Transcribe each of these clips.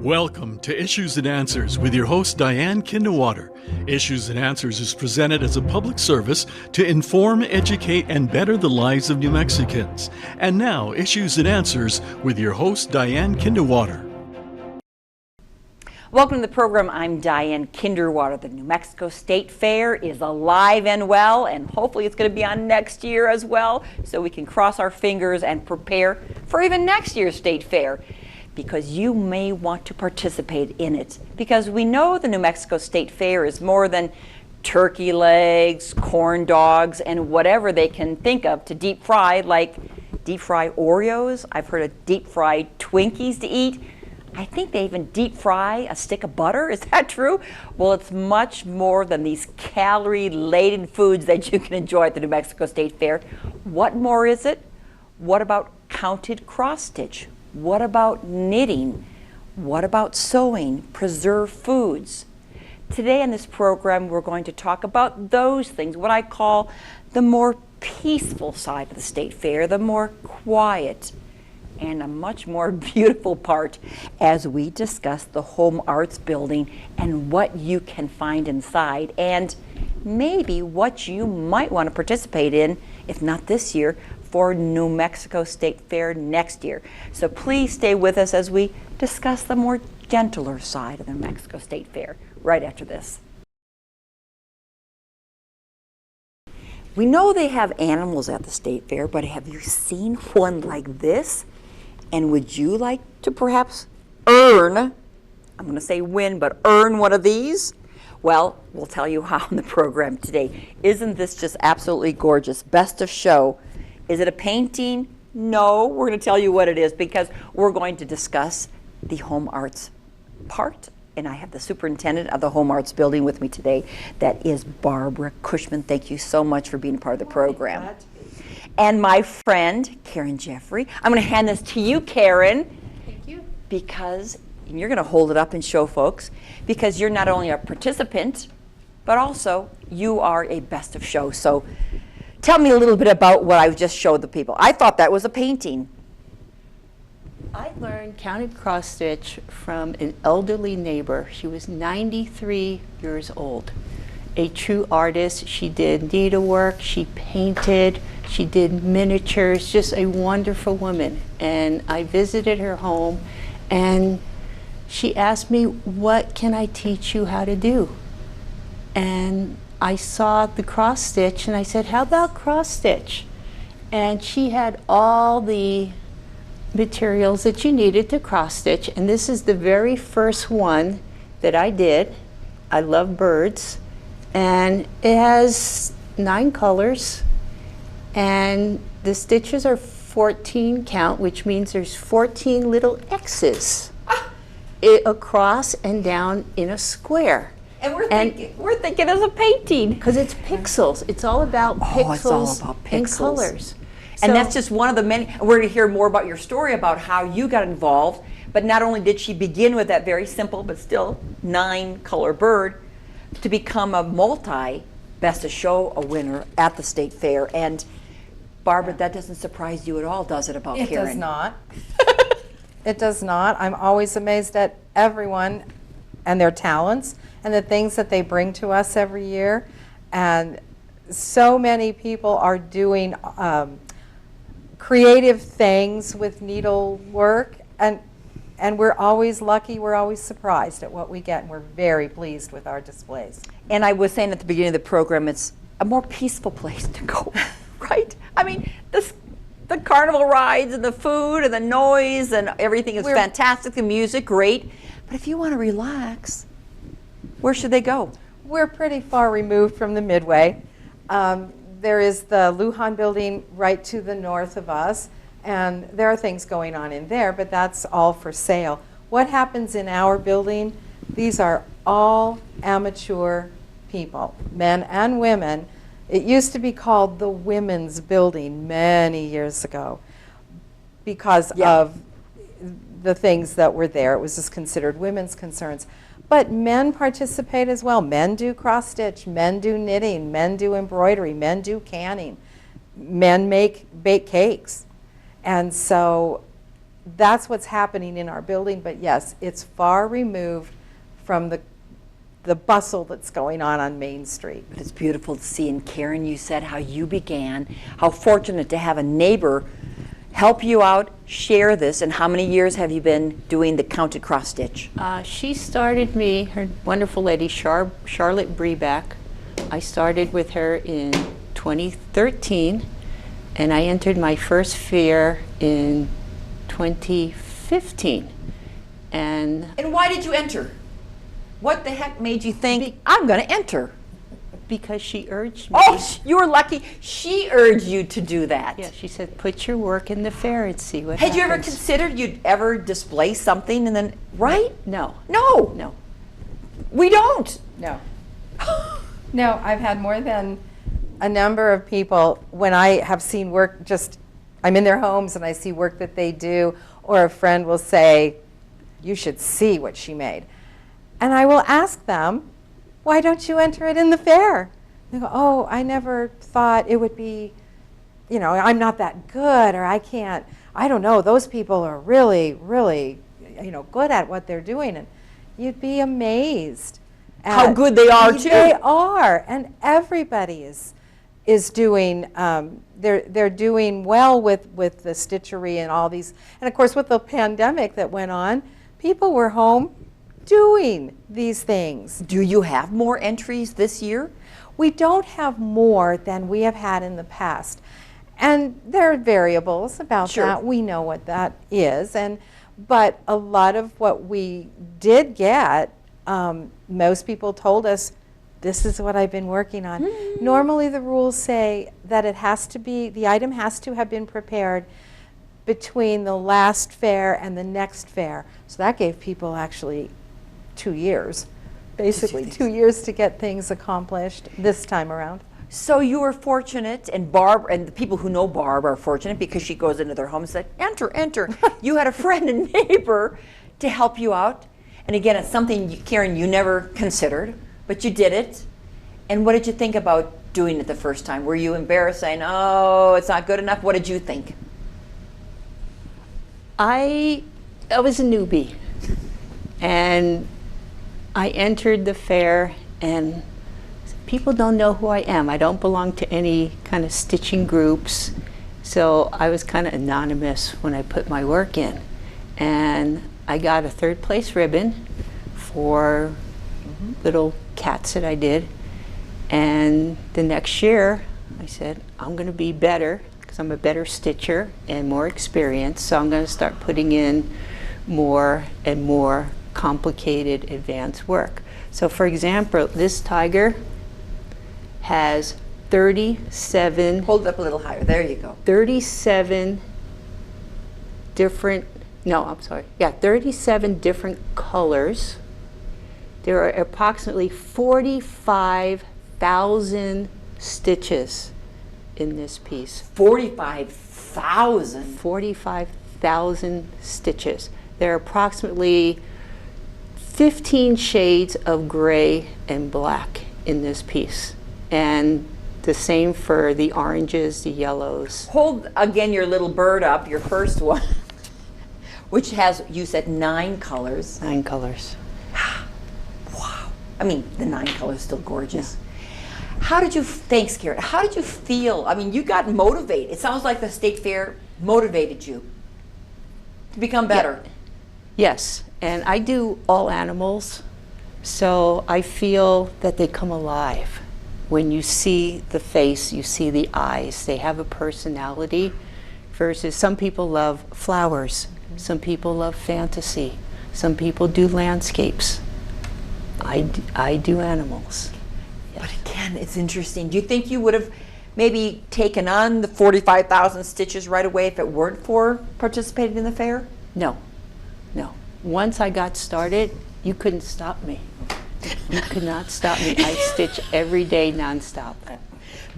Welcome to Issues and Answers with your host, Diane Kinderwater. Issues and Answers is presented as a public service to inform, educate, and better the lives of New Mexicans. And now, Issues and Answers with your host, Diane Kinderwater. Welcome to the program. I'm Diane Kinderwater. The New Mexico State Fair is alive and well, and hopefully it's going to be on next year as well, so we can cross our fingers and prepare for even next year's State Fair, because you may want to participate in it. Because we know the New Mexico State Fair is more than turkey legs, corn dogs, and whatever they can think of to deep fry, like deep fry Oreos. I've heard of deep fried Twinkies to eat. I think they even deep fry a stick of butter. Is that true? Well, it's much more than these calorie-laden foods that you can enjoy at the New Mexico State Fair. What more is it? What about counted cross-stitch? What about knitting? What about sewing, preserved foods? Today in this program, we're going to talk about those things, what I call the more peaceful side of the State Fair, the more quiet, and a much more beautiful part as we discuss the Home Arts Building and what you can find inside, and maybe what you might want to participate in, if not this year, for New Mexico State Fair next year. So please stay with us as we discuss the more gentler side of the New Mexico State Fair right after this. We know they have animals at the State Fair, but have you seen one like this? And would you like to perhaps earn, I'm going to say win, but earn one of these? Well, we'll tell you how in the program today. Isn't this just absolutely gorgeous? Best of show. Is it a painting? No, we're going to tell you what it is, because we're going to discuss the Home Arts part. And I have the superintendent of the Home Arts Building with me today. That is Barbara Cushman. Thank you so much for being part of the program. And my friend, Karen Jeffrey. I'm going to hand this to you, Karen. Thank you. Because you're going to hold it up and show folks, because you're not only a participant, but also you are a best of show. So tell me a little bit about what I just showed the people. I thought that was a painting. I learned counted cross stitch from an elderly neighbor. She was 93 years old. A true artist. She did needlework, she painted, she did miniatures, just a wonderful woman. And I visited her home, and she asked me, what can I teach you how to do? And I saw the cross stitch, and I said, how about cross stitch? And she had all the materials that you needed to cross stitch, and this is the very first one that I did. I love birds, and it has 9 colors, and the stitches are 14 count, which means there's 14 little X's across and down in a square. And we're thinking as a painting. Because it's pixels. It's all about pixels, it's all about pixels and colors. And that's just one of the many. We're going to hear more about your story about how you got involved. But not only did she begin with that very simple but still 9-color bird to become a multi-best of show a winner at the State Fair. And Barbara, that doesn't surprise you at all, does it, about Karen? It does not. It does not. I'm always amazed at everyone and their talents and the things that they bring to us every year. And so many people are doing creative things with needlework, and we're always lucky, we're always surprised at what we get, and we're very pleased with our displays. And I was saying at the beginning of the program, it's a more peaceful place to go, right? I mean, the carnival rides and the food and the noise and everything is fantastic, the music, great. But if you want to relax, where should they go? We're pretty far removed from the Midway. There is the Lujan building right to the north of us, and there are things going on in there, but that's all for sale. What happens in our building, these are all amateur people, men and women. It used to be called the Women's Building many years ago because of the things that were there. It was just considered women's concerns. But men participate as well. Men do cross stitch, men do knitting, men do embroidery, men do canning, men bake cakes. And so that's what's happening in our building. But yes, it's far removed from the bustle that's going on Main Street. But it's beautiful to see. And Karen, you said how you began, how fortunate to have a neighbor help you out, share this, and how many years have you been doing the counted cross stitch? She started me, her wonderful lady, Charlotte Breback. I started with her in 2013, and I entered my first fair in 2015. And why did you enter? What the heck made you think, I'm going to enter? because she urged me. Oh, you were lucky. She urged you to do that. Yeah, she said, put your work in the fair and see what happens. Had you ever considered you'd ever display something and then, right? No. No. No. We don't. No. No, I've had more than a number of people when I have seen work, just I'm in their homes and I see work that they do, or a friend will say, you should see what she made. And I will ask them, why don't you enter it in the fair? They go, oh, I never thought it would be, you know, I'm not that good, or I can't, I don't know, those people are really, really, you know, good at what they're doing. And you'd be amazed at How good they are, too. They are, and everybody is doing, they're doing well with the stitchery and all these. And of course, with the pandemic that went on, people were home doing these things. Do you have more entries this year? We don't have more than we have had in the past. And there are variables about Sure. that. We know what that is. But a lot of what we did get, most people told us, this is what I've been working on. Normally the rules say that it has to be, the item has to have been prepared between the last fair and the next fair. So that gave people actually 2 years, basically 2 years to get things accomplished this time around. So you were fortunate, and Barb, and the people who know Barb are fortunate because she goes into their home and said, enter, enter. You had a friend and neighbor to help you out. And again, it's something, Karen, you never considered, but you did it. And what did you think about doing it the first time? Were you embarrassed saying, oh, it's not good enough? What did you think? I was a newbie, and I entered the fair, and people don't know who I am. I don't belong to any kind of stitching groups, so I was kind of anonymous when I put my work in. And I got a third place ribbon for little cats that I did. And the next year, I said, I'm going to be better, because I'm a better stitcher and more experienced, so I'm going to start putting in more and more complicated advanced work. So for example, this tiger has 37 Hold it up a little higher. There you go. 37 different, no, I'm sorry, yeah, 37 different colors. There are approximately 45,000 stitches in this piece. 45,000. 45,000 stitches. There are approximately 15 shades of gray and black in this piece. And the same for the oranges, the yellows. Hold again your little bird up, your first one, which has, you said, 9 colors. 9 colors. Wow. I mean, the 9 colors still gorgeous. How did you, thanks Karen, how did you feel? I mean, you got motivated. It sounds like the state fair motivated you to become better. Yes, and I do all animals, so I feel that they come alive. When you see the face, you see the eyes. They have a personality versus some people love flowers. Some people love fantasy. Some people do landscapes. I do animals. But again, it's interesting. Do you think you would have maybe taken on the 45,000 stitches right away if it weren't for participating in the fair? No, no. Once I got started, you couldn't stop me. You could not stop me. I stitch every day nonstop.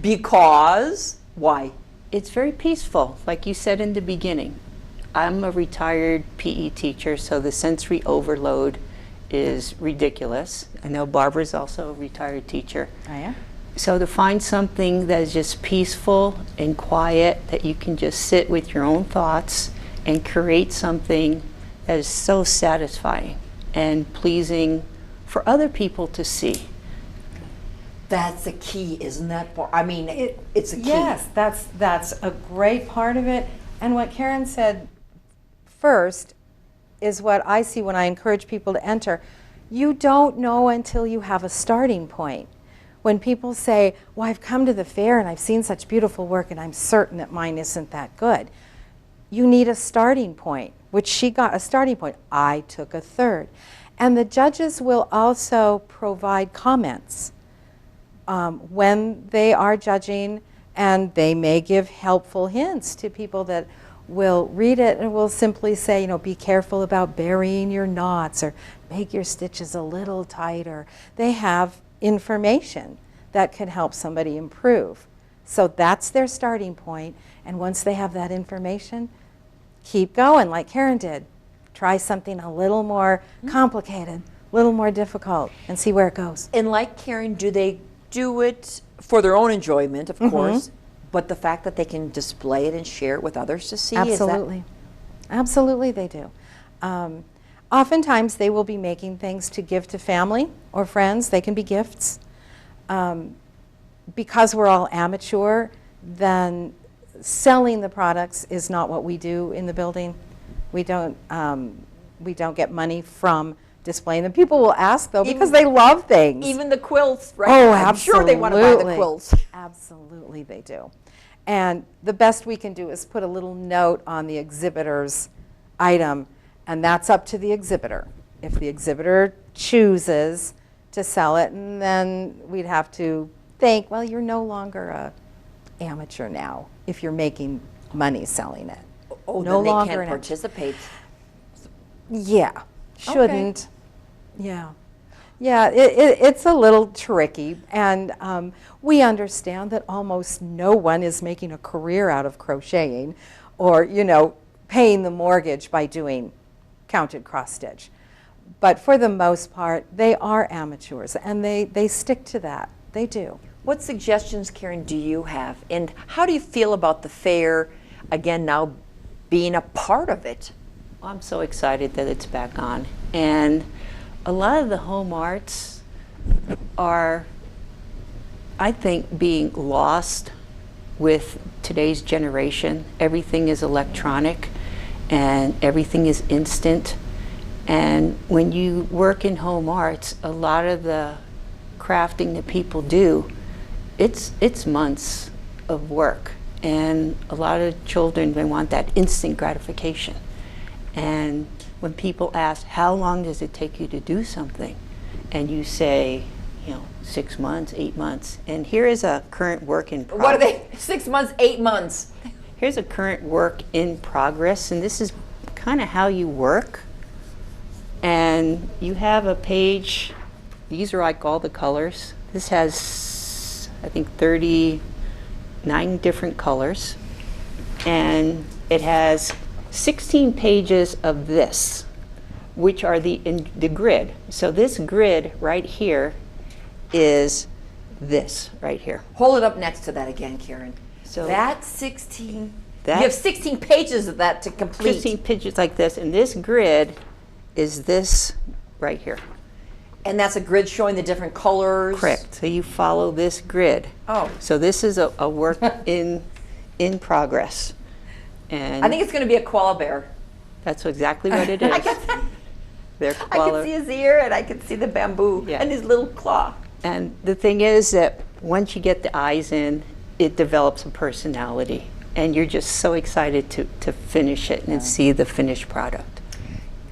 Because? Why? It's very peaceful, like you said in the beginning. I'm a retired PE teacher, so the sensory overload is ridiculous. I know Barbara's also a retired teacher. I am. So to find something that is just peaceful and quiet, that you can just sit with your own thoughts and create something that is so satisfying and pleasing for other people to see. That's the key, isn't that? I mean, it's a key. Yes, that's a great part of it. And what Karen said first is what I see when I encourage people to enter. You don't know until you have a starting point. When people say, well, I've come to the fair and I've seen such beautiful work and I'm certain that mine isn't that good. You need a starting point, which she got a starting point. I took a third. And the judges will also provide comments when they are judging, and they may give helpful hints to people that will read it and will simply say, you know, be careful about burying your knots or make your stitches a little tighter. They have information that can help somebody improve. So that's their starting point, and once they have that information, keep going like Karen did. Try something a little more complicated, a little more difficult, and see where it goes. And like Karen, do they do it for their own enjoyment, of course, but the fact that they can display it and share it with others to see? Absolutely. Absolutely they do. Oftentimes they will be making things to give to family or friends. They can be gifts. Because we're all amateur, then selling the products is not what we do in the building. We don't get money from displaying them. People will ask, though, because they love things. Even the quilts, right? Oh, I'm absolutely. sure they want to buy the quilts. Absolutely they do. And the best we can do is put a little note on the exhibitor's item, and that's up to the exhibitor. If the exhibitor chooses to sell it, and then we'd have to think, well, you're no longer a amateur now if you're making money selling it. Oh, no then they longer can't an amateur. participate. Yeah, shouldn't. Yeah. Yeah, it's a little tricky, and we understand that almost no one is making a career out of crocheting or, you know, paying the mortgage by doing counted cross stitch. But for the most part, they are amateurs, and they stick to that. They do. What suggestions, Karen, do you have? And how do you feel about the fair, again, now being a part of it? Well, I'm so excited that it's back on. And a lot of the home arts are, I think, being lost with today's generation. Everything is electronic and everything is instant. And when you work in home arts, a lot of the crafting that people do, it's months of work. And a lot of children, they want that instant gratification. And when people ask, how long does it take you to do something? And you say, 6 months, 8 months. And here is a current work in progress. What are they? 6 months, 8 months. Here's a current work in progress, and this is kind of how you work. And you have a page, these are like all the colors. This has, I think, 39 different colors. And it has 16 pages of this, which are the grid. So this grid right here is this right here. Hold it up next to that again, Karen. So that's 16. You have 16 pages of that to complete. 16 pages like this, and this grid is this right here. And that's a grid showing the different colors. Correct. So you follow this grid. Oh. So this is a work in progress. And I think it's going to be a koala bear. that's exactly what it is. I can Koala. see his ear, and I can see the bamboo Yeah. and his little claw. And the thing is that once you get the eyes in, it develops a personality. And you're just so excited to finish it and see the finished product.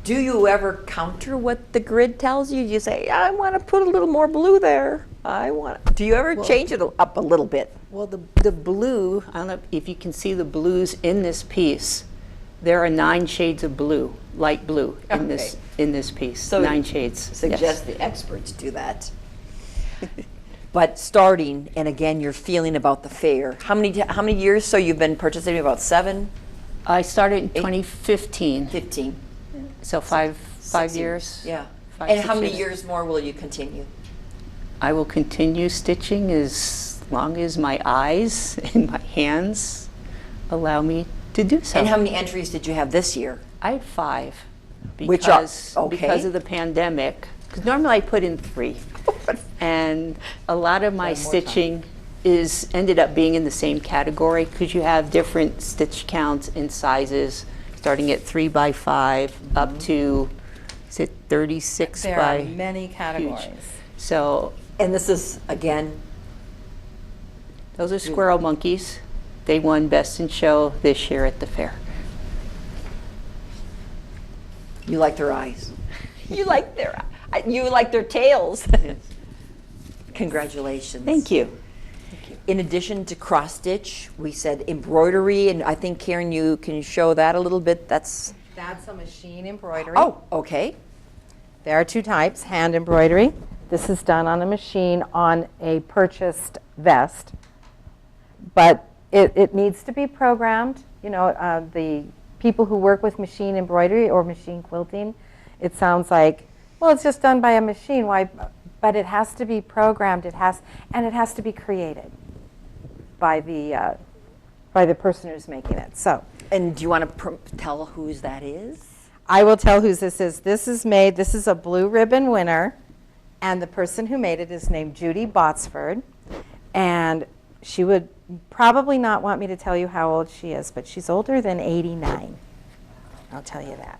Do you ever counter what the grid tells you? You say, I want to put a little more blue there. Do you ever change it up a little bit? Well, the blue, I don't know if you can see the blues in this piece. There are 9 shades of blue, light blue, in this piece. So 9 shades. Suggest the experts do that. But starting, and again, your feeling about the fair. How many years? So you've been participating about 7, I started in 2015, 15, so five 6 years. Yeah. 5, And 6 how many years more will you continue? I will continue stitching as long as my eyes and my hands allow me to do so. And how many entries did you have this year? I had 5 Which are- because of the pandemic. Because normally I put in 3. And a lot of my stitching ended up being in the same category because you have different stitch counts and sizes, starting at 3 by 5 up to, is it 36 There by are many categories. huge. So And this is, again, those are squirrel monkeys. They won Best in Show this year at the fair. you like their eyes. You like their tails. Congratulations. Thank you. In addition to cross stitch, we said embroidery, and I think Karen, you can show that a little bit. That's A machine embroidery. Okay. There are 2 types, hand embroidery. This is done on a machine on a purchased vest, but it needs to be programmed. You know, the people who work with machine embroidery or machine quilting, it sounds like, well, it's just done by a machine. Why? But it has to be programmed. It has to be created by the person who's making it. So, And do you want to tell whose that is? I will tell whose this is. This is a blue ribbon winner, and the person who made it is named Judy Botsford, and she would probably not want me to tell you how old she is, but she's older than 89. I'll tell you that.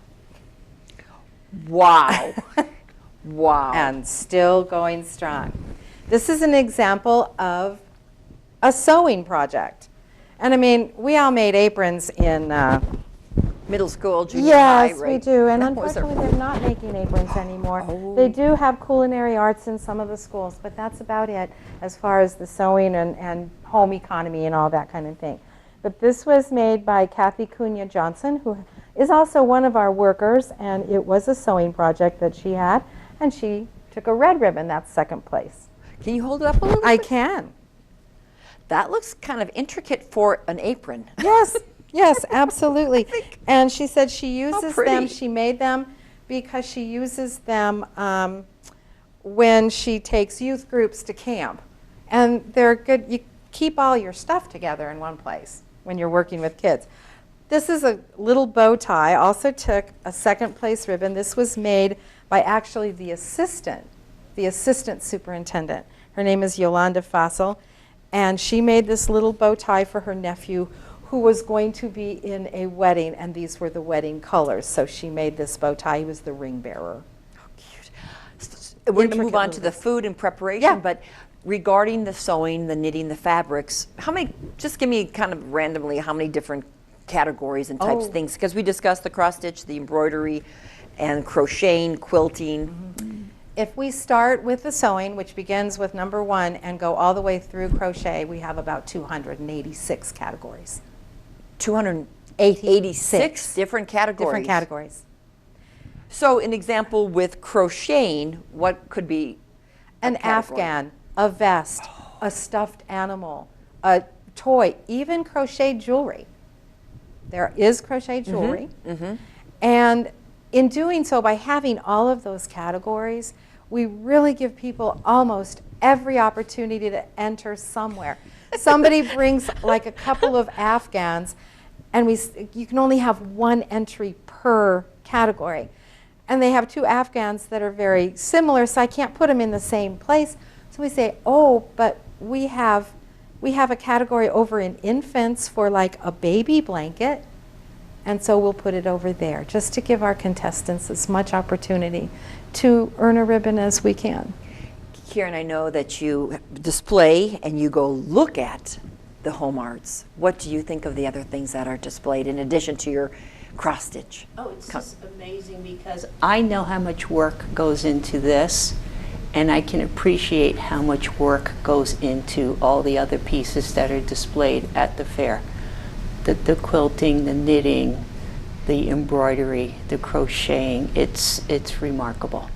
Wow. Wow. And still going strong. This is an example of a sewing project. And I mean, we all made aprons in Middle school, junior high, yes, right? we do, and That was unfortunately they're not making aprons anymore. Oh. They do have culinary arts in some of the schools, but that's about it as far as the sewing and home economy and all that kind of thing. But this was made by Kathy Cunha Johnson, who is also one of our workers, and it was a sewing project that she had, and she took a red ribbon. That's second place. Can you hold it up a little bit? I can. That looks kind of intricate for an apron. Yes, yes, absolutely. And she said she uses pretty. them, she made them because she uses them when she takes youth groups to camp. And they're good, you keep all your stuff together in one place when you're working with kids. This is a little bow tie, also took a second place ribbon. This was made by actually the assistant superintendent. Her name is Yolanda Fassel. And she made this little bow tie for her nephew who was going to be in a wedding, and these were the wedding colors. So she made this bow tie. He was the ring bearer. Cute. We're going to move Intricate on to the movements. food and preparation, Yeah. but regarding the sewing, the knitting, the fabrics, just give me kind of randomly how many different categories and types of things, because we discussed the cross stitch, the embroidery, and crocheting, quilting. If we start with the sewing, which begins with number 1 and go all the way through crochet, we have about 286 categories. 286 different categories. Different categories. So an example with crocheting, what could be An category? afghan, a vest, a stuffed animal, a toy, even crochet jewelry. There is crochet jewelry. And in doing so, by having all of those categories, we really give people almost every opportunity to enter somewhere. Somebody brings like a couple of afghans, and you can only have 1 entry per category. And they have 2 afghans that are very similar, so I can't put them in the same place. So we say, oh, but we have a category over in infants for like a baby blanket. And so we'll put it over there, just to give our contestants as much opportunity to earn a ribbon as we can. Karen, I know that you display and you go look at the home arts. What do you think of the other things that are displayed in addition to your cross stitch? Oh, it's just amazing because I know how much work goes into this, and I can appreciate how much work goes into all the other pieces that are displayed at the fair. The quilting, the knitting, the embroidery, the crocheting, it's remarkable.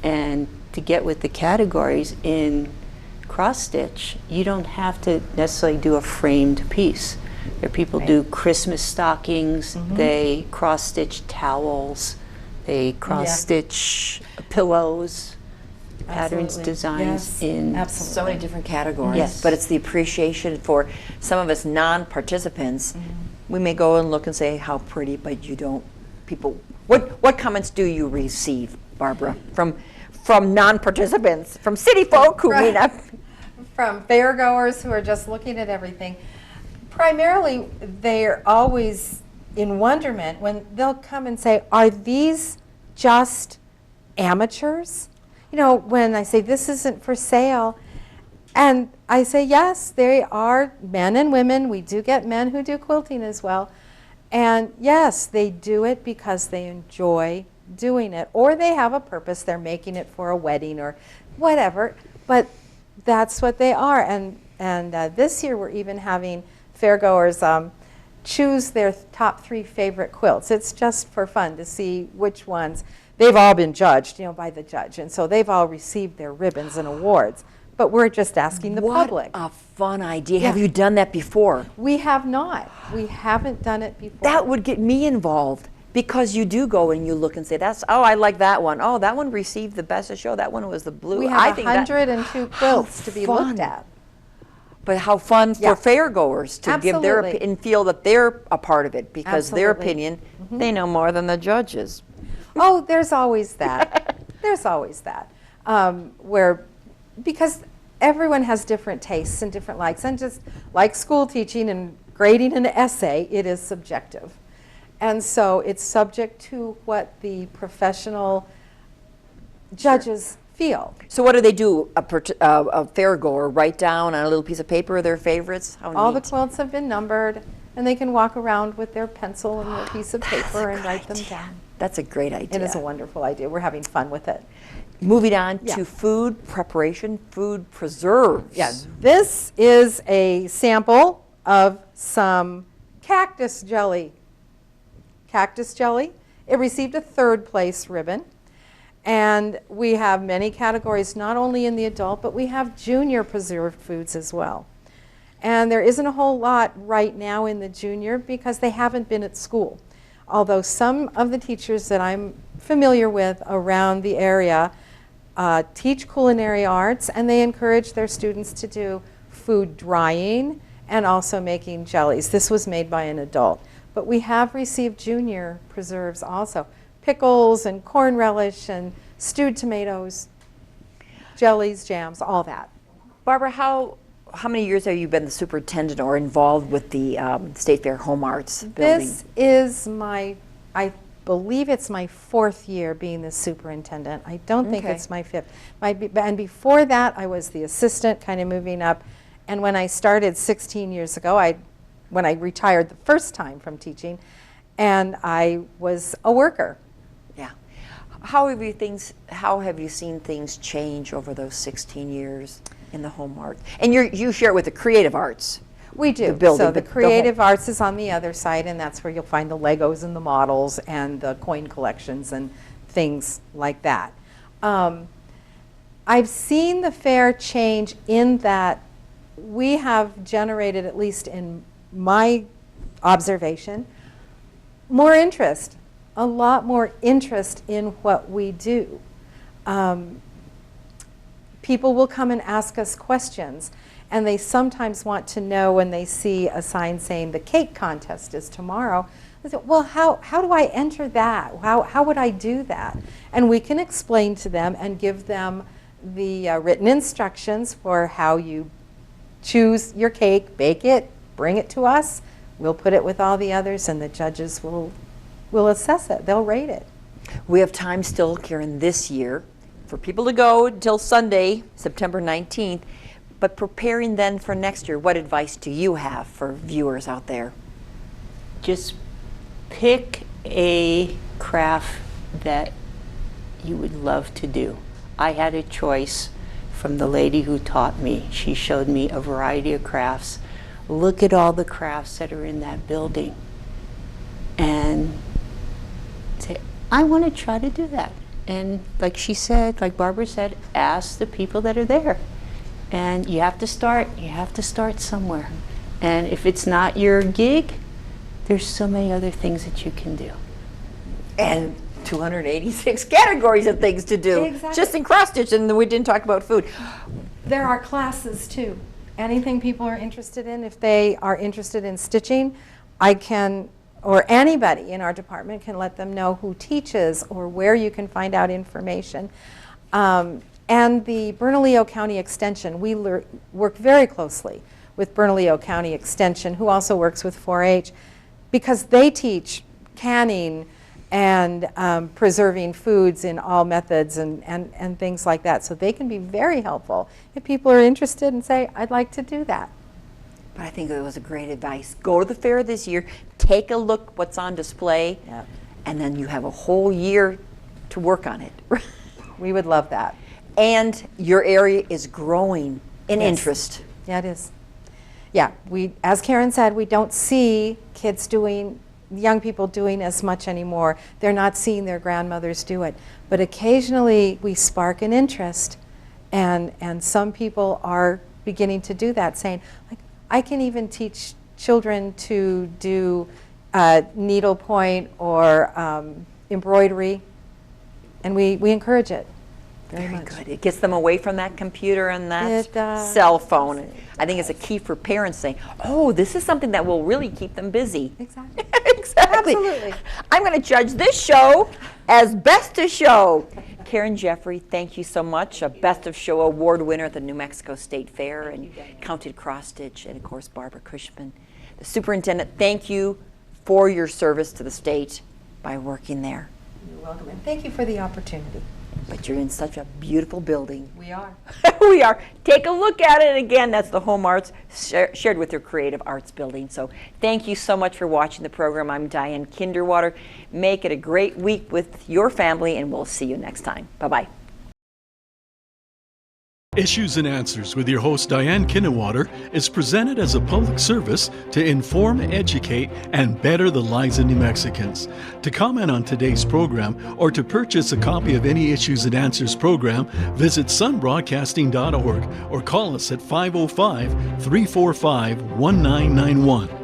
And to get with the categories in cross stitch, you don't have to necessarily do a framed piece. There are people do Christmas stockings, they cross stitch towels, they cross stitch pillows, patterns, Absolutely. designs Yes, in absolutely. So many different categories. Yes. But it's the appreciation for some of us non-participants We may go and look and say how pretty, but you don't. People, what comments do you receive, Barbara, from non-participants, from city folk who may not? From fairgoers who are just looking at everything. Primarily, they're always in wonderment when they'll come and say, "Are these just amateurs?" You know, when I say this isn't for sale, and I say, yes, they are men and women. We do get men who do quilting as well. And yes, they do it because they enjoy doing it, or they have a purpose. They're making it for a wedding or whatever, but that's what they are. And this year we're even having fairgoers choose their top 3 favorite quilts. It's just for fun to see which ones. They've all been judged, by the judge, and so they've all received their ribbons and awards. But we're just asking the public. What a fun idea. Yeah. Have you done that before? We have not. We haven't done it before. That would get me involved, because you do go and you look and say, I like that one. Oh, that one received the best of show. That one was the blue. We have 102 quilts to be looked at. But how fun for fairgoers to give their opinion and feel that they're a part of it, because their opinion, they know more than the judges. Oh, there's always that. There's always that. Because everyone has different tastes and different likes, and just like school teaching and grading an essay, it is subjective. And so it's subject to what the professional judges feel. So what do they do? A fairgoer write down on a little piece of paper their favorites? How All neat. the quilts have been numbered, and they can walk around with their pencil and their piece of paper and write them down. That's a great idea. It is a wonderful idea. We're having fun with it. Moving on to food preparation, food preserves. Yes, this is a sample of some cactus jelly. Cactus jelly. It received a 3rd place ribbon. And we have many categories, not only in the adult, but we have junior preserved foods as well. And there isn't a whole lot right now in the junior because they haven't been at school. Although some of the teachers that I'm familiar with around the area teach culinary arts, and they encourage their students to do food drying and also making jellies. This was made by an adult. But we have received junior preserves also. Pickles and corn relish and stewed tomatoes, jellies, jams, all that. Barbara, how many years have you been the superintendent or involved with the State Fair Home Arts building? This is I believe it's my 4th year being the superintendent. I don't think it's my 5th. And before that, I was the assistant, kind of moving up. And when I started 16 years ago, when I retired the first time from teaching, and I was a worker. Yeah. How have you seen things change over those 16 years in the home art? And you share it with the creative arts. We do. The building, so the creative arts is on the other side, and that's where you'll find the Legos and the models and the coin collections and things like that. I've seen the fair change in that we have generated, at least in my observation, more interest, a lot more interest in what we do. People will come and ask us questions, and they sometimes want to know when they see a sign saying the cake contest is tomorrow. They say, well, how do I enter that? How would I do that? And we can explain to them and give them the written instructions for how you choose your cake, bake it, bring it to us. We'll put it with all the others, and the judges will assess it. They'll rate it. We have time still, Karen, this year for people to go until Sunday, September 19th. But preparing then for next year, what advice do you have for viewers out there? Just pick a craft that you would love to do. I had a choice from the lady who taught me. She showed me a variety of crafts. Look at all the crafts that are in that building and say, I want to try to do that. And like she said, like Barbara said, ask the people that are there. And you have to start somewhere. And if it's not your gig, there's so many other things that you can do. And 286 categories of things to do. Exactly. Just in cross stitch, and we didn't talk about food. There are classes too. Anything people are interested in, if they are interested in stitching, I can, or anybody in our department can let them know who teaches or where you can find out information. And the Bernalillo County Extension, we work very closely with Bernalillo County Extension, who also works with 4-H, because they teach canning and preserving foods in all methods and things like that. So they can be very helpful if people are interested and say, I'd like to do that. But I think it was a great advice. Go to the fair this year, take a look what's on display, and then you have a whole year to work on it. We would love that. And your area is growing in interest. Yeah, it is. Yeah, as Karen said, we don't see young people doing as much anymore. They're not seeing their grandmothers do it. But occasionally we spark an interest, and some people are beginning to do that, saying, like, I can even teach children to do needlepoint or embroidery, and we encourage it very much. Good. It gets them away from that computer and that It does. cell phone. I think it's a key for parents saying, oh, this is something that will really keep them busy. Exactly. Exactly. Absolutely. I'm going to judge this show as Best of Show. Karen Jeffrey, thank you so much. A Best of Show award winner at the New Mexico State Fair, and counted cross-stitch, and of course Barbara Cushman. The superintendent, thank you for your service to the state by working there. You're welcome, and thank you for the opportunity. But you're in such a beautiful building. We are. We are. Take a look at it again. That's the Home Arts shared with your Creative Arts Building. So thank you so much for watching the program. I'm Diane Kinderwater. Make it a great week with your family, and we'll see you next time. Bye-bye. Issues and Answers with your host Diane Kinnewater is presented as a public service to inform, educate, and better the lives of New Mexicans. To comment on today's program or to purchase a copy of any Issues and Answers program, visit sunbroadcasting.org or call us at 505-345-1991.